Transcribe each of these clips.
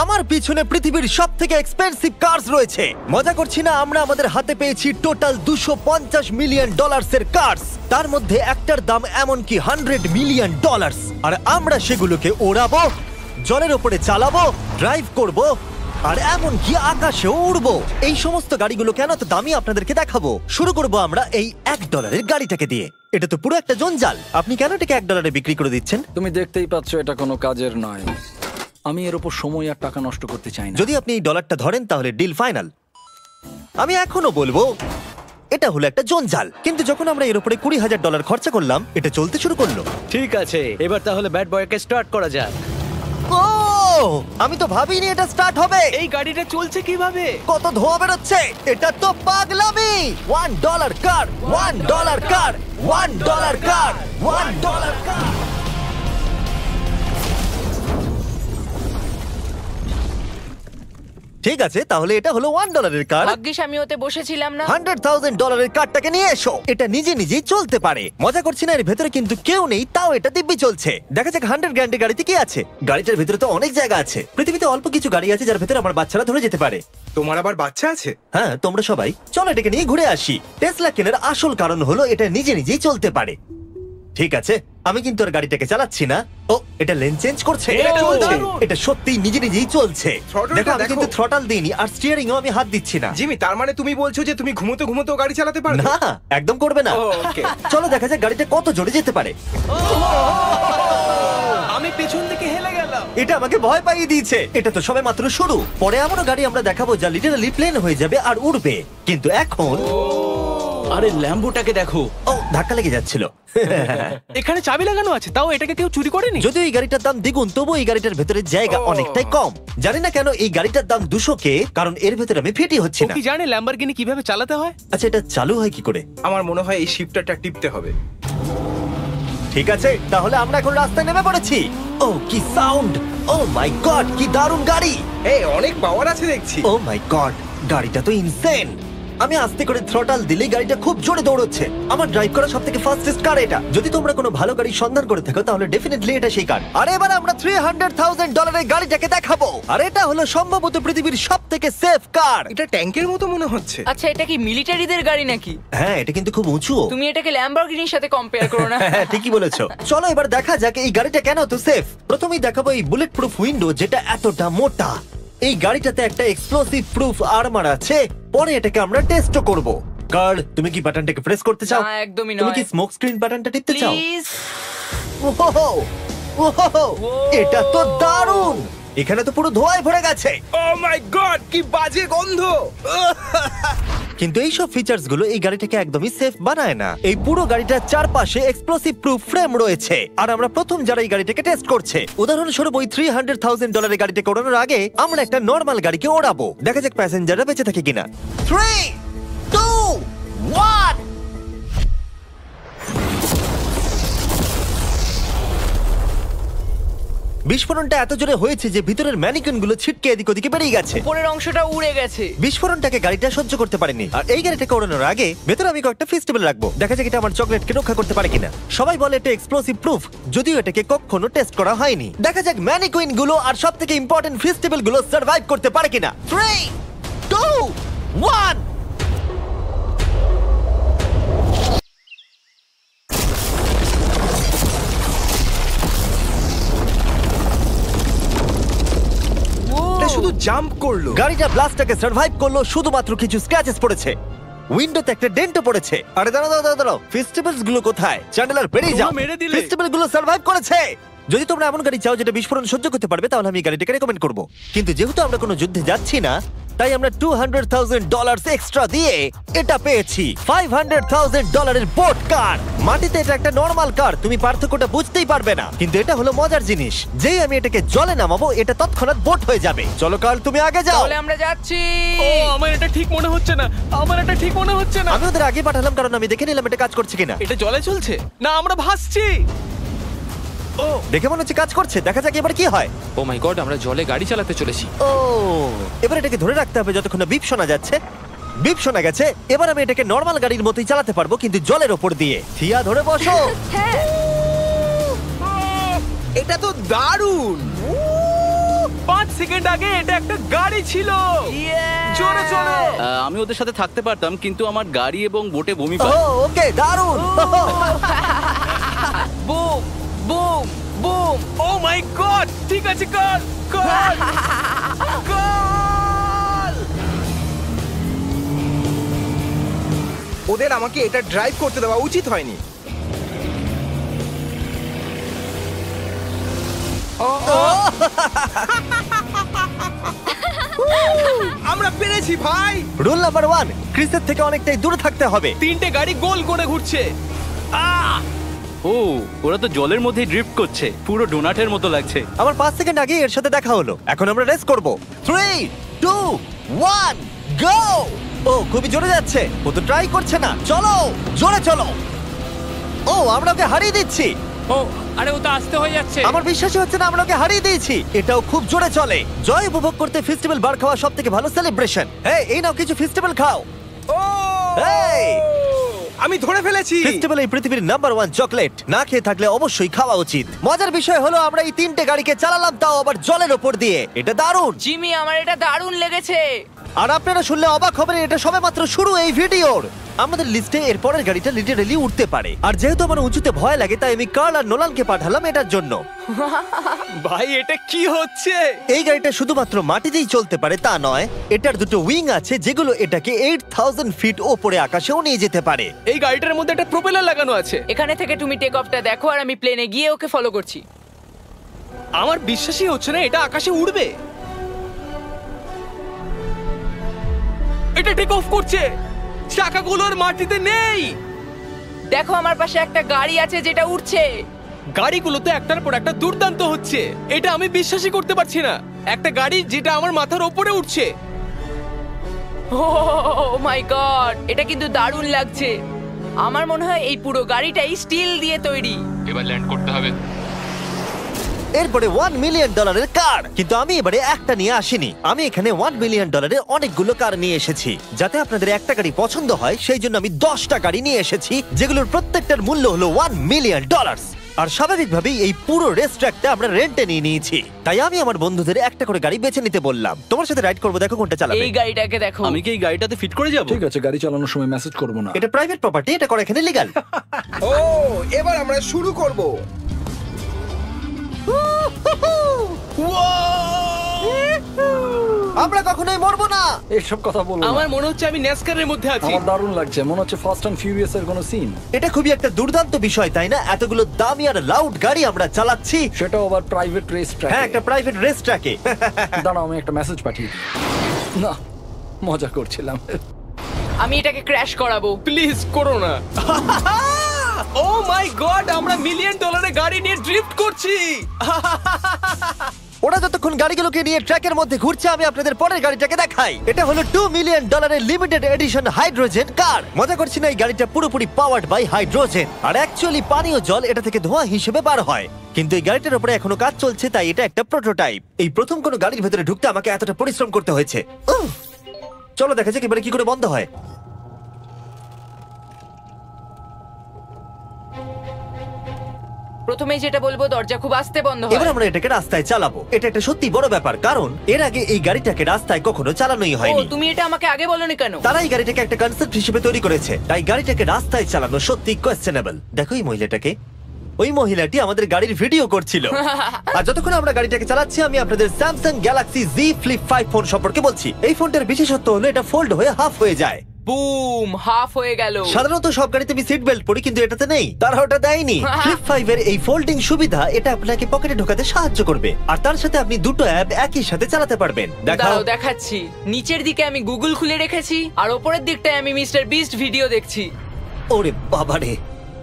আমার পিছনে পৃথিবীর সবথেকে এক্সপেন্সিভ কার্স রয়েছে। মজা করছি না, আমরা আমাদের হাতে পেয়েছি টোটাল $250 মিলিয়ন এর কার্স। তার মধ্যে একটার দাম এমনকি $100 মিলিয়ন। আর আমরা সেগুলোকে ওড়াবো, জলের উপরে চালাবো, ড্রাইভ করব, আর এমনকি আকাশে উড়বো। এই সমস্ত গাড়িগুলো কেন তো দামি আপনাদেরকে দেখাবো। শুরু করব আমরা এই $1 গাড়িটাকে দিয়ে। এটা তো পুরো একটা জঞ্জাল। আপনি কেন এটাকে $1 বিক্রি করে দিচ্ছেন? তুমি দেখতেই পাচ্ছ এটা কোনো কাজের নয়। আমি এর উপর সময় আর টাকা নষ্ট করতে চাই না। যদি আপনি এই ডলারটা ধরেন তাহলে ডিল ফাইনাল। আমি এখনো বলবো এটা হলো একটা জঞ্জাল, কিন্তু যখন আমরা এর উপরে $20,000 খরচা করলাম, এটা চলতে শুরু করলো। ঠিক আছে, এবার তাহলে ব্যাড বয়কে স্টার্ট করা যাক। ও, আমি তো ভাবিনি এটা স্টার্ট হবে। এই গাড়িটা চলছে কিভাবে? কত ধোঁয়া বেরোচ্ছে, এটা তো পাগলামি। $1 কার, $1 কার, $1 কার, $1 কার। ঠিক আছে, তাহলে এটা হলো $1 কার। ভাগ্যিস আমি ওতে বসেছিলাম না। $100,000 কারটাকে নিয়ে এসো। এটা নিজে নিজেই চলতে পারে। মজা করছি না, এর ভেতরে কিন্তু কেউ নেই, তাও এটা দিব্যি চলছে। দেখা যাক 100 গ্র্যান্ডের গাড়িতে কি আছে। গাড়িটার ভেতরে তো অনেক জায়গা আছে। পৃথিবীতে অল্প কিছু গাড়ি আছে যার ভেতরে আমার বাচ্চারা ধরে যেতে পারে। তোমার আবার বাচ্চা আছে? হ্যাঁ, তোমরা সবাই চলো এটাকে নিয়ে ঘুরে আসি। টেসলা কেনার আসল কারণ হলো এটা নিজে নিজেই চলতে পারে। ঠিক আছে, আমি কিন্তু আর গাড়িটাকে চালাচ্ছি না। ও, এটা লেন চেঞ্জ করছে। এটা চলছে। এটা সত্যিই নিজে নিজেই চলছে। Throttle-টা দেখো, আমি দেখো। কিন্তু থ্রটাল দিইনি, আর স্টিয়ারিংও আমি হাত দিচ্ছি না। জিমি, তার মানে তুমি বলছো যে তুমি ঘুমোতে ঘুমোতেও গাড়ি চালাতে পারবে? না, একদম করবে না। ও, okay. চলো দেখা যাক গাড়িটা কত জোরে যেতে পারে। আমি পেছন থেকে হেলে গেলাম। এটা আমাকে ভয় পাইয়ে দিয়েছে। এটা তো সবে মাত্র শুরু। পরে এমনও গাড়ি আমরা দেখাবো যা লিটারালি প্লেন হয়ে যাবে আর উড়বে। কিন্তু এখন আরে ল্যাম্বোটাকে দেখো, ও, ধাক্কা লেগে যাচ্ছিল। এখানে চাবি লাগানো আছে, তাও এটাকে কেউ চুরি করেনি। যদিও এই গাড়িটার দাম দ্বিগুণ, তবু এই গাড়িটার ভেতরে জায়গা অনেকটাই কম। জানি না কেন এই গাড়িটার দাম 200K, কারণ এর ভেতরে আমি ফিটি হচ্ছে ও না। কি জানে ল্যাম্বরগিনি কিভাবে চালাতে হয়? আচ্ছা, এটা চালু হয় কি করে? আমার মনে হয় এই শিফটারটা টিপতে হবে। ঠিক আছে, তাহলে আমরা এখন রাস্তায় নেমে পড়েছি। ও, কি সাউন্ড! ও মাই গড, কি দারুণ গাড়ি! এই অনেক পাওয়ার আছে দেখছি। ও মাই গড, গাড়িটা তো ইনসেন। আমি আস্তে করে থ্রটাল দিলেই গাড়িটা খুব জোরে দৌড়চ্ছে। আমার ড্রাইভ করা সবথেকে ফাস্টেস্ট কার এটা। যদি তোমরা কোনো ভালো গাড়ি সন্ধান করে থাকো তাহলে ডেফিনেটলি এটা সেই কার। আর এবার আমরা $300,000 গাড়িটাকে দেখাবো। আর এটা হলো সম্ভবত পৃথিবীর সবথেকে সেফ কার। এটা ট্যাঙ্কের মতো মনে হচ্ছে। আচ্ছা, এটা কি মিলিটারিদের গাড়ি নাকি? হ্যাঁ, এটা কিন্তু খুব উঁচু। তুমি এটাকে ল্যাম্বরগিনির সাথে কম্পেয়ার করো না। হ্যাঁ, ঠিকই বলেছো। চলো এবার দেখা যাক এই গাড়িটা কেন তো সেফ। প্রথমেই দেখাবো এই বুলেট প্রুফ উইন্ডো, যেটা এতটা মোটা। এই গাড়িটাতে একটা এক্সপ্লোসিভ প্রুফ আর্মার আছে। পরে এটাকে আমরা টেস্ট করব। কার্ল, তুমি কি বাটনটাকে প্রেস করতে চাও? না, একদমই তুমি নয়। কি স্মোক স্ক্রিন বাটনটা টিপতে চাও? প্লিজ। ওহো, ওহো, এটা তো দারুণ। এখানে তো পুরো ধোঁয়ায় ভরে গেছে। ও মাই গড, কি বাজে গন্ধ! কিন্তু এই সব ফিচার্স গুলো এই গাড়িটাকে একদমই সেফ বানায় না। এই পুরো গাড়িটার চারপাশে এক্সপ্লোসিভ প্রুফ ফ্রেম রয়েছে। আর আমরা প্রথম যারা এই গাড়িটাকে টেস্ট করছে, উদাহরণস্বরূপ ওই $300,000 গাড়িটাকে ওড়ানোর আগে আমরা একটা নর্মাল গাড়িকে ওড়াবো। দেখা যাক প্যাসেঞ্জাররা বেঁচে থাকে কিনা। 3, 2, 1। বিস্ফোরণটা এত জোরে হয়েছে যে ভিতরের ম্যানিকুইন গুলো ছিটকে এদিক ওদিকে বেরিয়ে গেছে। উপরের অংশটা উড়ে গেছে। বিস্ফোরণটাকে গাড়িটা সহ্য করতে পারেনি। আর এই গাড়িটাকে ওড়ানোর আগে ভেতরে আমি কয়েকটা ফেস্টিভ্যাল রাখবো। দেখা যাক এটা আমার চকলেটকে রক্ষা করতে পারে কিনা। সবাই বলে এটা এক্সপ্লোসিভ প্রুফ, যদিও এটাকে কখনো টেস্ট করা হয়নি। দেখা যাক ম্যানিকুইন গুলো আর সবথেকে ইম্পর্টেন্ট ফেস্টিভ্যাল গুলো সার্ভাইভ করতে পারে কিনা। 3, 2, 1। এটা শুধু জাম্প করলো। গাড়িটা ব্লাস্টটাকে সার্ভাইভ করলো, শুধুমাত্র কিছু স্ক্র্যাচেস পড়েছে। উইন্ডোতে একটা ডেন্টও পড়েছে। আরে দাঁড়াও, ফেস্টিভ্যালস গুলো কোথায়? চ্যান্ডেলার বেরিয়ে যাও। তোমরা মেরে দিলে। ফেস্টিভ্যাল গুলো সার্ভাইভ করেছে। যদি তোমরা এমন গাড়ি চাও যেটা বিস্ফোরণ সহ্য করতে পারবে, তাহলে আমি এই গাড়িটাকে রেকমেন্ড করব। কিন্তু যেহেতু আমরা কোনো যুদ্ধে যাচ্ছি না, তাই আমরা $200,000 এক্সট্রা দিয়ে এটা পেয়েছি। $500,000 বোট কার। মাটিতে এটা একটা নরমাল কার, তুমি পার্থক্যটা বুঝতেই পারবে না। কিন্তু এটা হলো মজার জিনিস, যেই আমি এটাকে জলে নামাবো এটা তৎক্ষণাৎ বোট হয়ে যাবে। চলো কার্ল, তুমি আগে যাও। তাহলে আমরা যাচ্ছি। ও, আমার এটা ঠিক মনে হচ্ছে না, আমার এটা ঠিক মনে হচ্ছে না। আমি ওদের আগে পাঠালাম কারণ আমি দেখে নিলাম এটা কাজ করছে কিনা। এটা জলে চলছে না, আমরা ভাসছি। ও, দেখে মনে হচ্ছে কাজ করছে। দেখা যাক এবার কি হয়। ও মাই গড, আমরা জলে গাড়ি চালাতে চলেছি। ও, এবার এটাকে ধরে রাখতে হবে যতক্ষণ না বিপ শোনা যাচ্ছে। বিপ শোনা গেছে। এবার আমি এটাকে নরমাল গাড়ির মতোই চালাতে পারবো, কিন্তু জলের ওপর দিয়ে। থিয়া, ধরে বসো। হ্যাঁ। এটা তো দারুণ। 5 সেকেন্ড আগে এটা একটা গাড়ি ছিল। জোরে চলো। আমি ওদের সাথে থাকতে পারতাম, কিন্তু আমার গাড়ি এবং বোটে বমি ও পায়। ওকে দারুণ বুম বুম বুম। ও মাই গড, ঠিক আছে, কর কর কর। ওদের আমাকে এটা ড্রাইভ করতে দেওয়া উচিত হয়নি। আমরা পেরেছি ভাই। রুল নাম্বার 1, ক্রিসের থেকে অনেকটাই দূরে থাকতে হবে। 3টে গাড়ি গোল করে ঘুরছে। ও, ওরা তো জলের মধ্যে ড্রিফট করছে, পুরো ডোনাটের মতো লাগছে। আমার 5 সেকেন্ড আগে এর সাথে দেখা হলো। এখন আমরা রেস করব। 3 2 1 গো। ও খুবই জোরে যাচ্ছে। ও তো ট্রাই করছে না। চলো জোরে চলো। ও আমরা ওকে হারিয়ে দিচ্ছি। ও আরে ও তো আসতে হয়ে যাচ্ছে। আমার বিশ্বাসই হচ্ছে না আমরা ওকে হারিয়ে দিয়েছি। এটাও খুব জোরে চলে। জয় উপভোগ করতে ফেস্টিভ্যাল বার খাওয়া সব থেকে ভালো সেলিব্রেশন। এই নাও কিছু ফেস্টিভ্যাল খাও। ও এই আমি ধরে ফেলেছি। ফেস্টিভ্যাল এই পৃথিবীর নাম্বার 1 চকলেট। না খেয়ে থাকলে অবশ্যই খাওয়া উচিত। মজার বিষয় হলো আমরা এই 3টে গাড়িকে চালালাম, তাও আবার জলের ওপর দিয়ে। এটা দারুণ। জিমি, আমার এটা দারুণ লেগেছে। আর আপনারা শুনলে অবাক হবেন, এটা সবেমাত্র শুরু এই ভিডিওর। আমাদের লিস্টে এর পরের গাড়িটা লিটারালি উঠতে পারে। আর যেহেতু আমার উঁচুতে ভয় লাগে, তাই আমি কার্ল আর নোলানকে পাঠালাম এটার জন্য। ভাই এটা কি হচ্ছে? এই গাড়িটা শুধুমাত্র মাটিতেই চলতে পারে তা নয়, এটার দুটো উইং আছে যেগুলো এটাকে 8000 ফিট ওপরে আকাশেও নিয়ে যেতে পারে। এই গাড়িটার মধ্যে একটা প্রপেলার লাগানো আছে। এখানে থেকে তুমি টেক অফটা দেখো আর আমি প্লেনে গিয়ে ওকে ফলো করছি। আমার বিশ্বাসই হচ্ছে না এটা আকাশে উড়বে। এটা টেক অফ করছে। চাকাগুলোর মাটিতে নেই। দেখো আমার পাশে একটা গাড়ি আছে যেটা উঠছে। গাড়িগুলোতে একটার পর একটা দুর্দান্ত হচ্ছে। এটা আমি বিশ্বাসই করতে পারছি না। একটা গাড়ি যেটা আমার মাথার ওপরে উঠছে। ও মাই গড, এটা কিন্তু দারুণ লাগছে। আমার মনে হয় এই পুরো গাড়িটাই স্টিল দিয়ে তৈরি। এবার ল্যান্ড করতে হবে। এরপরে $1 মিলিয়ন কার। কিন্তু আমি এবারে একটা নিয়ে আসিনি। আমি এখানে $1 মিলিয়ন অনেকগুলো কার নিয়ে এসেছি। যাতে আপনাদের একটা গাড়ি পছন্দ হয় সেই জন্য আমি 10টা গাড়ি নিয়ে এসেছি, যেগুলোর প্রত্যেকটার মূল্য হলো $1 মিলিয়ন। আর স্বাভাবিকভাবেই এই পুরো রেস ট্র্যাকটা আমরা রেন্টে নিয়ে নিয়েছি। তাই আমি আমার বন্ধুদের একটা করে গাড়ি বেছে নিতে বললাম। তোমার সাথে রাইড করবো, দেখো কোনটা চালাবে। এই গাড়িটাকে দেখো। আমি কি এই গাড়িটাতে ফিট করে যাব? ঠিক আছে, গাড়ি চালানোর সময় মেসেজ করবো না। এটা প্রাইভেট প্রপার্টি, এটা করা এখানে লিগ্যাল। ও এবার আমরা শুরু করব। আমরা কখনোই মরবো না। এইসব কথা বলবো না। আমার মনে হচ্ছে আমি ন্যাসকারের মধ্যে আছি। আমার দারুণ লাগছে, মনে হচ্ছে ফাস্ট অ্যান্ড ফিউরিয়াস এর কোনো সিন। এটা খুবই একটা দুর্দান্ত বিষয়, তাই না? এতগুলো দামি আর লাউড গাড়ি আমরা চালাচ্ছি। সেটাও আবার প্রাইভেট রেস ট্র্যাক। হ্যাঁ, একটা প্রাইভেট রেস ট্র্যাকে। দাঁড়াও, আমি একটা মেসেজ পাঠিয়ে দিই। না, মজা করছিলাম। আমি এটাকে ক্র্যাশ করাবো। প্লিজ করো না। ও মাই গড, আমরা $1 মিলিয়ন গাড়ি নিয়ে ড্রিফট করছি। ওরা যতক্ষণ গাড়িগুলোকে নিয়ে ট্র্যাকের মধ্যে ঘুরছে, আমি আপনাদের পরের গাড়িটাকে দেখাই। এটা হলো $2 million limited edition hydrogen car. মজা করছি না, এই গাড়িটা পুরোপুরি পাওয়ার্ড বাই হাইড্রোজেন। আর অ্যাকচুয়ালি পানীয় জল এটা থেকে ধোঁয়া হিসেবে বার হয়। কিন্তু এই গাড়িটার উপরে এখনো কাজ চলছে, তাই এটা একটা প্রোটোটাইপ। এই প্রথম কোনো গাড়ির ভেতরে ঢুকতে আমাকে এতটা পরিশ্রম করতে হয়েছে। চলো দেখা যাক এবারে কি করে বন্ধ হয়। প্রথমে যেটা বলবো, দরজা খুব আস্তে বন্ধ হয়। এবার আমরা এটাকে রাস্তায় চালাবো। এটা একটা সত্যি বড় ব্যাপার, কারণ এর আগে এই গাড়িটাকে রাস্তায় কখনো চালানোই ও, হয়নি। তুমি এটা আমাকে আগে বলনি কেন? তারা এই গাড়িটাকে একটা কনসেপ্ট হিসেবে তৈরি করেছে, তাই গাড়িটাকে রাস্তায় চালানো সত্যি কোয়েশ্চেনেবল। দেখো এই মহিলাটাকে। ওই মহিলাটি আমাদের গাড়ির ভিডিও করছিল। আর যতক্ষণ আমরা গাড়িটাকে চালাচ্ছি, আমি আপনাদের Samsung Galaxy Z Flip 5 phone সম্পর্কে বলছি। এই ফোনটার বিশেষত্ব হলো এটা ফোল্ড হয়ে হাফ হয়ে যায়। বুম, হাফ হয়ে গেল। সাধারণত সব গাড়িতে আমি সিট বেল্ট পরি, কিন্তু এটাতে নেই। তারা ওটা দেয়নি। ফ্লিপ 5 এর এই ফোল্ডিং সুবিধা এটা আপনাকে পকেটে ঢোকাতে সাহায্য করবে। আর তার সাথে আপনি দুটো অ্যাপ একই সাথে চালাতে পারবেন। দেখাও। দাঁড়াও, দেখাচ্ছি। নিচের দিকে আমি গুগল খুলে রেখেছি, আর ওপরের দিকটায় আমি মিস্টার বিস্ট ভিডিও দেখছি। ওরে বাবারে,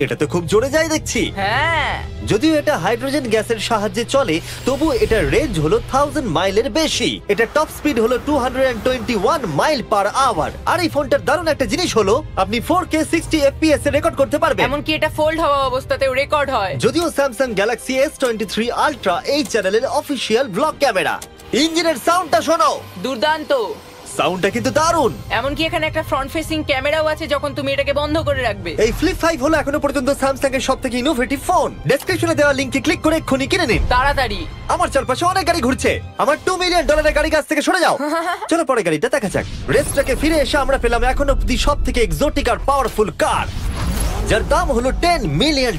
এটা তো খুব জোরে যায় দেখছি। হ্যাঁ, যদিও এটা হাইড্রোজেন গ্যাসের সাহায্যে চলে, তবু এটার রেঞ্জ হলো 1000 মাইলের বেশি। এটা টপ স্পিড হলো 221 মাইল পার আওয়ার। আর এই ফোনটার দারুণ একটা জিনিস হলো আপনি 4K 60 FPS এ রেকর্ড করতে পারবেন। এমনকি এটা ফোল্ড হওয়া অবস্থাতেও রেকর্ড হয়। যদিও স্যামসাং গ্যালাক্সি S23 আলট্রা এই চ্যানেলের অফিসিয়াল ব্লগ ক্যামেরা। ইঞ্জিনের সাউন্ডটা শোনো। দুর্দান্ত। সাউন্ডটা কিন্তু দারুণ। এমনকি এখানে একটা ফ্রন্ট ফেসিং ক্যামেরাও আছে যখন তুমি এটাকে বন্ধ করে রাখবে। এই ফ্লিপ 5 হলো এখনো পর্যন্ত স্যামসাং এর সবথেকে ইনোভেটিভ ফোন। ডেসক্রিপশনে দেওয়া লিংকে ক্লিক করে এক্ষুনি কিনে নিন। তাড়াতাড়ি। আমার চারপাশে অনেক গাড়ি ঘুরছে। আমার $2 মিলিয়ন গাড়ি কাছ থেকে সরে যাও। চলো পরে গাড়িটা দেখা যাক। রেসটাকে ফিরে এসে আমরা পেলাম এখন অব্দি সবথেকে এক্সোটিক আর পাওয়ারফুল কার, যার দাম হলো $10 মিলিয়ন।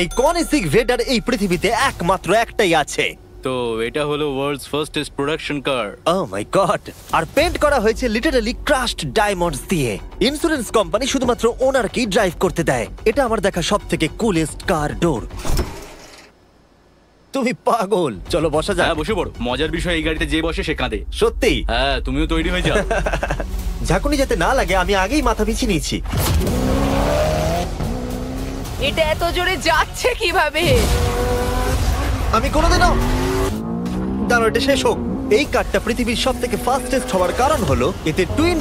এই কনিসিক ভেডার এই পৃথিবীতে একমাত্র একটাই আছে। তো এটা হলো world's fastest production car. Oh my God! আর পেন্ট করা হয়েছে লিটারালি ক্রাশড ডায়মন্ডস দিয়ে। ইন্স্যুরেন্স কোম্পানি শুধুমাত্র ওনারকেই ড্রাইভ করতে দেয়। এটা আমার দেখা সবথেকে কুলেস্ট কার ডোর। তুমি পাগল। চলো বসা যাক। হ্যাঁ বসে পড়ো। মজার বিষয় এই গাড়িতে যে বসে সে কাঁদে। সত্যি হ্যাঁ তুমিও তৈরি হয়ে যাও। ঝাঁকুনি যাতে না লাগে আমি আগেই মাথা পিছিয়ে নিয়েছি। এটা এত জোরে যাচ্ছে কিভাবে? আমি কোনোদিনও দাঁড়াও, এটা শেষ হোক। এই কারটা পৃথিবীর সবথেকে ফাস্টেস্ট হওয়ার কারণ হলো এতে টুইন